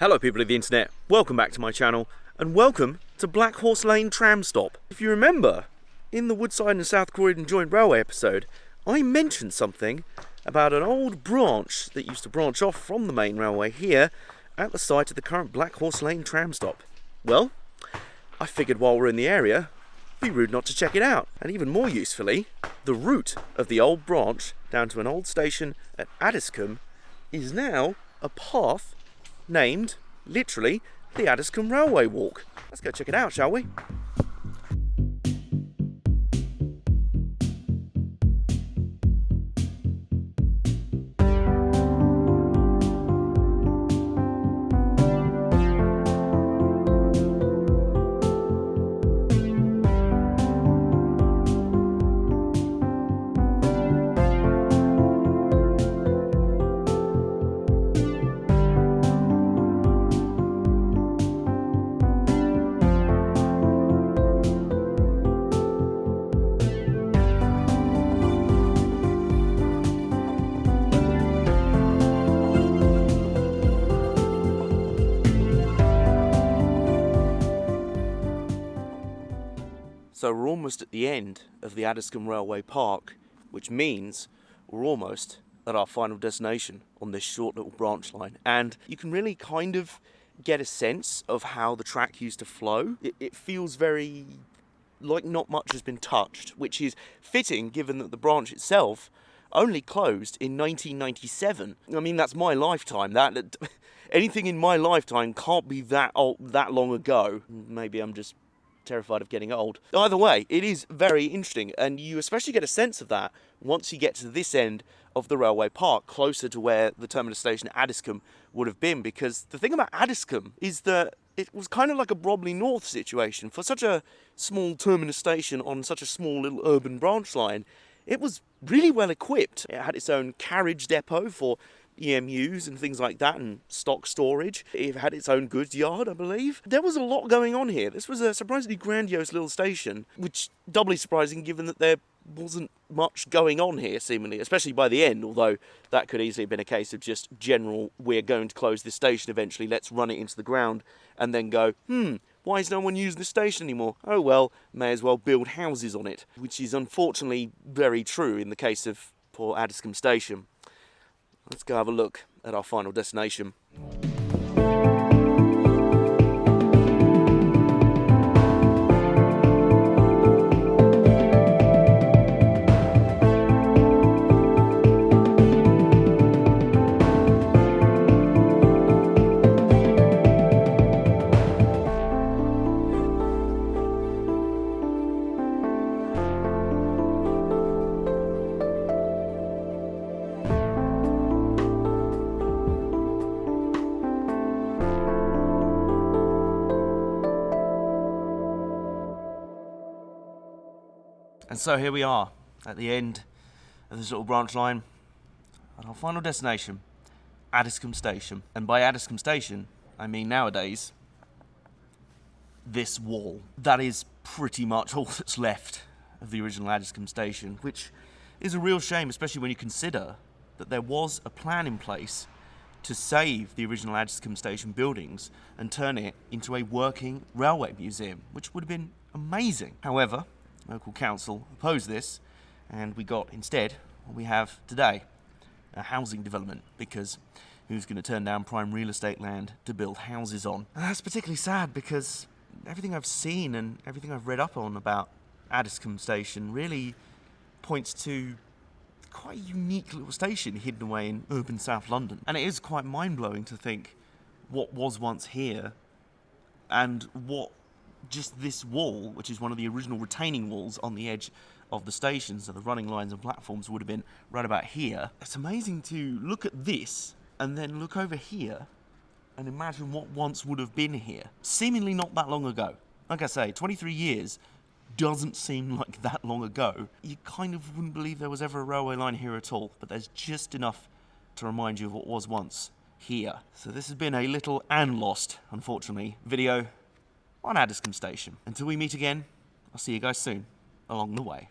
Hello people of the internet, welcome back to my channel, and welcome to Blackhorse Lane tram stop. If you remember, in the Woodside and South Croydon Joint Railway episode, I mentioned something about an old branch that used to branch off from the main railway here at the site of the current Blackhorse Lane tram stop. Well, I figured while we're in the area, it'd be rude not to check it out. And even more usefully, the route of the old branch down to an old station at Addiscombe is now a path named, literally, the Addiscombe Railway Walk. Let's go check it out, shall we? So we're almost at the end of the Addiscombe Railway Park, which means we're almost at our final destination on this short little branch line. And you can really kind of get a sense of how the track used to flow. It feels very like not much has been touched, which is fitting given that the branch itself only closed in 1997. I mean, that's my lifetime. That anything in my lifetime can't be that long ago. Maybe I'm just terrified of getting old. Either way, it is very interesting, and you especially get a sense of that once you get to this end of the railway park, closer to where the terminus station at Addiscombe would have been, because the thing about Addiscombe is that it was kind of like a Bromley North situation. For such a small terminus station on such a small little urban branch line, it was really well equipped. It had its own carriage depot for EMUs and things like that, and stock storage. It had its own goods yard, I believe. There was a lot going on here. This was a surprisingly grandiose little station, which doubly surprising given that there wasn't much going on here, seemingly, especially by the end, although that could easily have been a case of just general, we're going to close this station eventually, let's run it into the ground, and then go, why is no one using this station anymore? Oh well, may as well build houses on it, which is unfortunately very true in the case of poor Addiscombe Station. Let's go have a look at our final destination. And so here we are, at the end of this little branch line, at our final destination, Addiscombe Station. And by Addiscombe Station, I mean nowadays, this wall. That is pretty much all that's left of the original Addiscombe Station, which is a real shame, especially when you consider that there was a plan in place to save the original Addiscombe Station buildings and turn it into a working railway museum, which would have been amazing. However, local council opposed this, and we got instead what we have today, a housing development, because who's going to turn down prime real estate land to build houses on? And that's particularly sad because everything I've seen and everything I've read up on about Addiscombe Station really points to quite a unique little station hidden away in urban South London. And it is quite mind-blowing to think what was once here and what just this wall, which is one of the original retaining walls on the edge of the station, so the running lines and platforms would have been right about here. It's amazing to look at this and then look over here and imagine what once would have been here, seemingly not that long ago. Like I say, 23 years doesn't seem like that long ago. You kind of wouldn't believe there was ever a railway line here at all, but there's just enough to remind you of what was once here. So this has been a little and lost, unfortunately, video on Addiscombe Station. Until we meet again, I'll see you guys soon along the way.